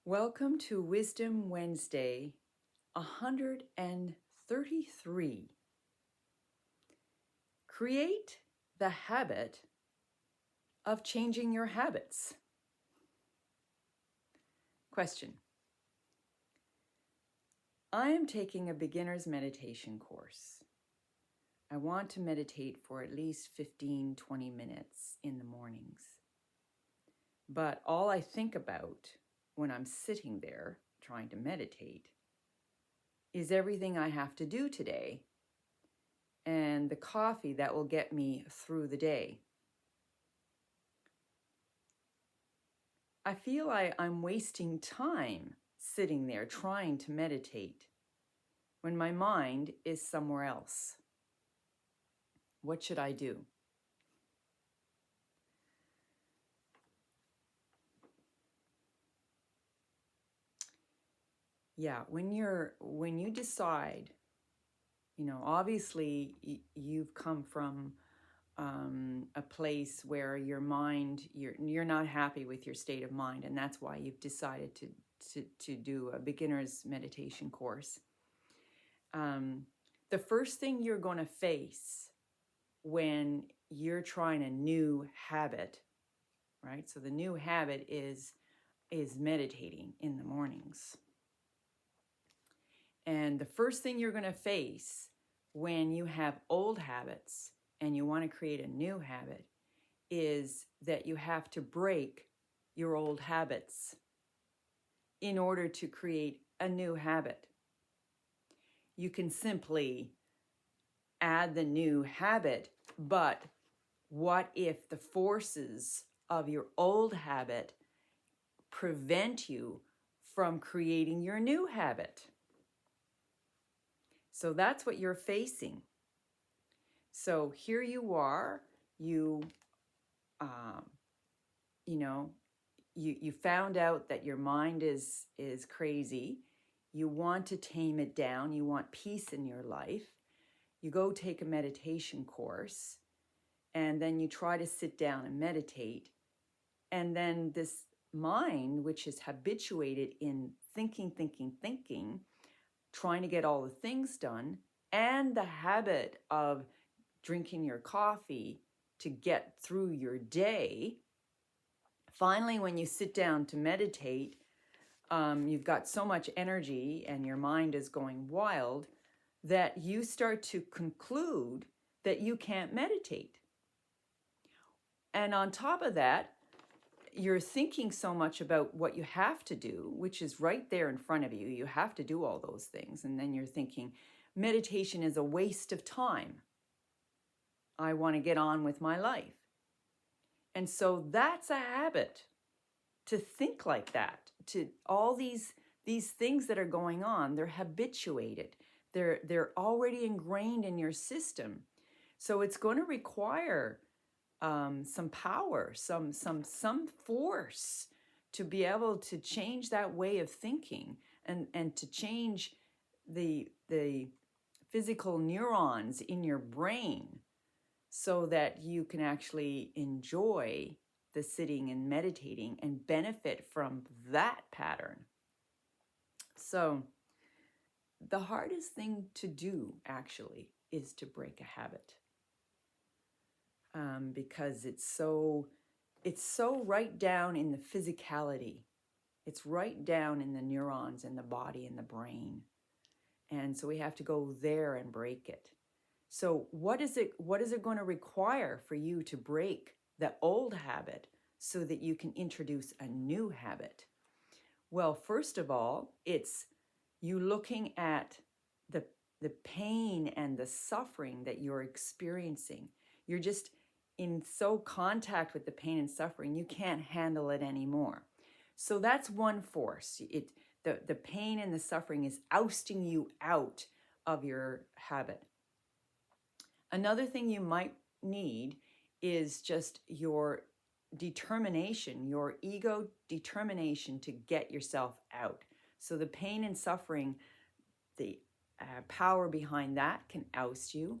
Welcome to Wisdom Wednesday 133. Create the habit of changing your habits. Question. I am taking a beginner's meditation course. I want to meditate for at least 15-20 minutes in the mornings. But all I think about when I'm sitting there trying to meditate is everything I have to do today and the coffee that will get me through the day. I feel I'm wasting time sitting there trying to meditate when my mind is somewhere else. What should I do? Yeah, when you decide, obviously you've come from a place where your mind, you're not happy with your state of mind, and that's why you've decided to do a beginner's meditation course. The first thing you're going to face when you're trying a new habit, right? So the new habit is meditating in the mornings. And the first thing you're going to face when you have old habits and you want to create a new habit is that you have to break your old habits in order to create a new habit. You can simply add the new habit, but what if the forces of your old habit prevent you from creating your new habit? So that's what you're facing. So here you are, you found out that your mind is crazy. You want to tame it down. You want peace in your life. You go take a meditation course, and then you try to sit down and meditate. And then this mind, which is habituated in thinking, trying to get all the things done, and the habit of drinking your coffee to get through your day, finally, when you sit down to meditate, you've got so much energy and your mind is going wild that you start to conclude that you can't meditate. And on top of that, you're thinking so much about what you have to do, which is right there in front of you. You have to do all those things. And then you're thinking, meditation is a waste of time. I want to get on with my life. And so that's a habit, to think like that, to all these things that are going on. They're habituated. They're already ingrained in your system. So it's going to require some power, some force to be able to change that way of thinking and to change the physical neurons in your brain so that you can actually enjoy the sitting and meditating and benefit from that pattern. So the hardest thing to do actually is to break a habit. Because it's so right down in the physicality. It's right down in the neurons in the body and the brain. And so we have to go there and break it. So what is it going to require for you to break the old habit so that you can introduce a new habit? Well, first of all, it's you looking at the pain and the suffering that you're experiencing. You're just in so contact with the pain and suffering, you can't handle it anymore. So that's one force. The pain and the suffering is ousting you out of your habit. Another thing you might need is just your determination, your ego determination to get yourself out. So the pain and suffering, the power behind that can oust you.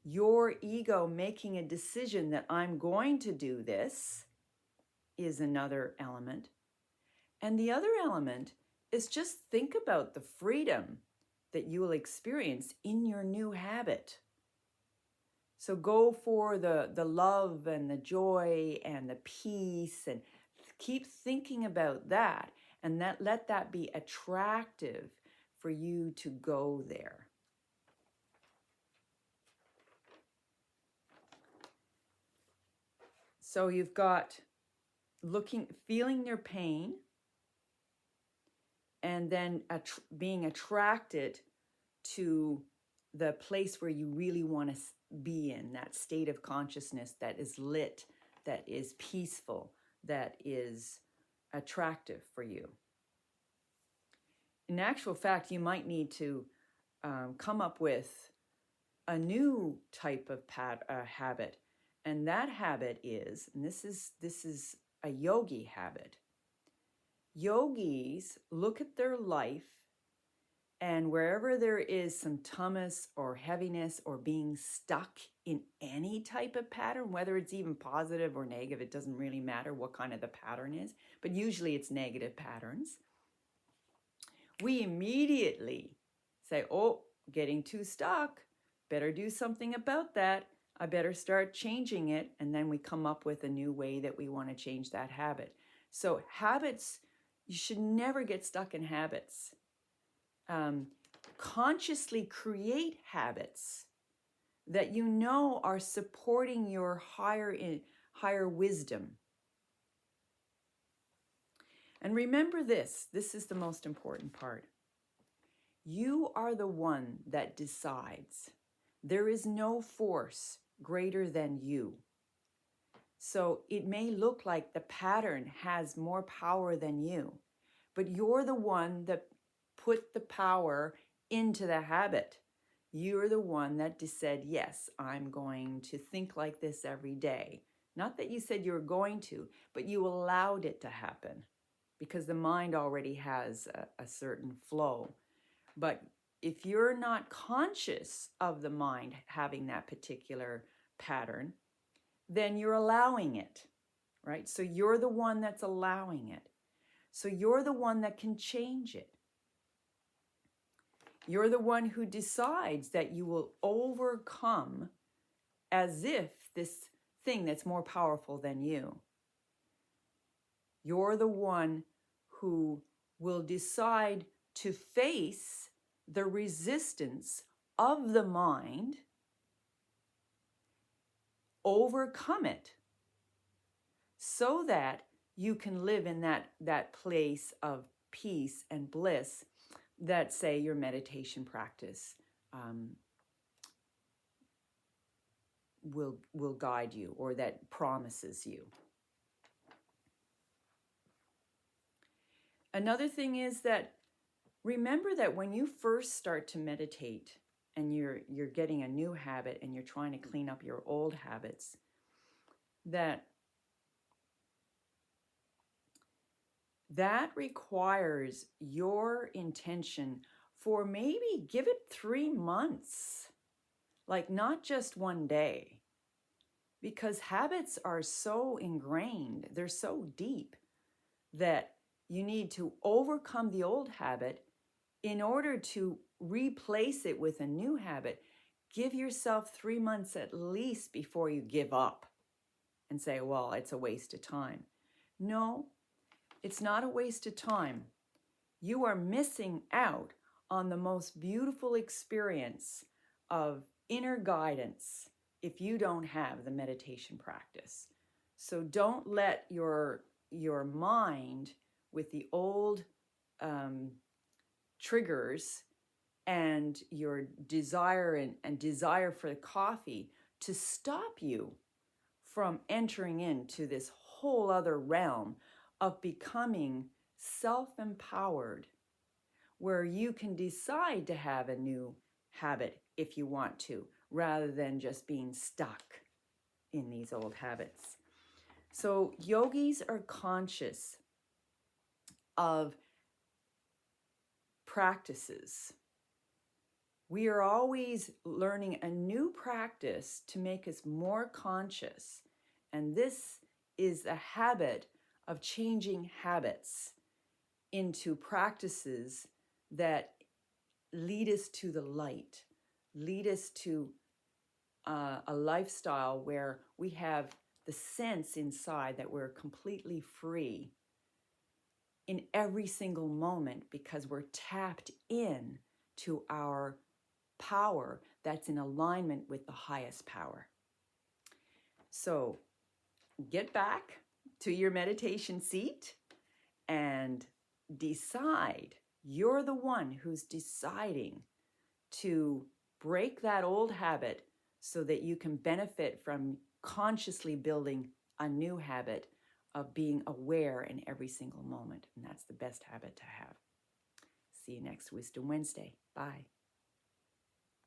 Your ego making a decision that I'm going to do this is another element. And the other element is just think about the freedom that you will experience in your new habit. So go for the love and the joy and the peace, and keep thinking about that, and let that be attractive for you to go there. So you've got feeling your pain, and then being attracted to the place where you really want to be in, that state of consciousness that is lit, that is peaceful, that is attractive for you. In actual fact, you might need to come up with a new type of habit, and that habit is, and this is a yogi habit. Yogis look at their life, and wherever there is some tamas or heaviness or being stuck in any type of pattern, whether it's even positive or negative, it doesn't really matter what kind of the pattern is, but usually it's negative patterns. We immediately say, oh, getting too stuck, better do something about that. I better start changing it. And then we come up with a new way that we want to change that habit. So habits, you should never get stuck in habits. Consciously create habits that you know are supporting your higher wisdom. And remember this is the most important part. You are the one that decides. There is no force greater than you. So it may look like the pattern has more power than you, but you're the one that put the power into the habit. You're the one that said, yes, I'm going to think like this every day. Not that you said you were going to, but you allowed it to happen because the mind already has a certain flow. But if you're not conscious of the mind having that particular pattern, then you're allowing it, right? So you're the one that's allowing it. So you're the one that can change it. You're the one who decides that you will overcome as if this thing that's more powerful than you. You're the one who will decide to face the resistance of the mind, overcome it, so that you can live in that place of peace and bliss that, say, your meditation practice will guide you, or that promises you. Another thing is that remember that when you first start to meditate and you're getting a new habit and you're trying to clean up your old habits, that requires your intention for maybe give it 3 months, like not just one day, because habits are so ingrained, they're so deep that you need to overcome the old habit in order to replace it with a new habit. Give yourself 3 months at least before you give up and say, well, it's a waste of time. No, it's not a waste of time. You are missing out on the most beautiful experience of inner guidance if you don't have the meditation practice. So don't let your mind with the old triggers and your desire and desire for the coffee to stop you from entering into this whole other realm of becoming self-empowered, where you can decide to have a new habit if you want to, rather than just being stuck in these old habits. So yogis are conscious of practices. We are always learning a new practice to make us more conscious. And this is a habit of changing habits. into practices that lead us to the light, lead us to a lifestyle where we have the sense inside that we're completely free in every single moment because we're tapped in to our power that's in alignment with the highest power. So get back to your meditation seat and decide. You're the one who's deciding to break that old habit so that you can benefit from consciously building a new habit of being aware in every single moment. And that's the best habit to have. See you next Wisdom Wednesday. Bye.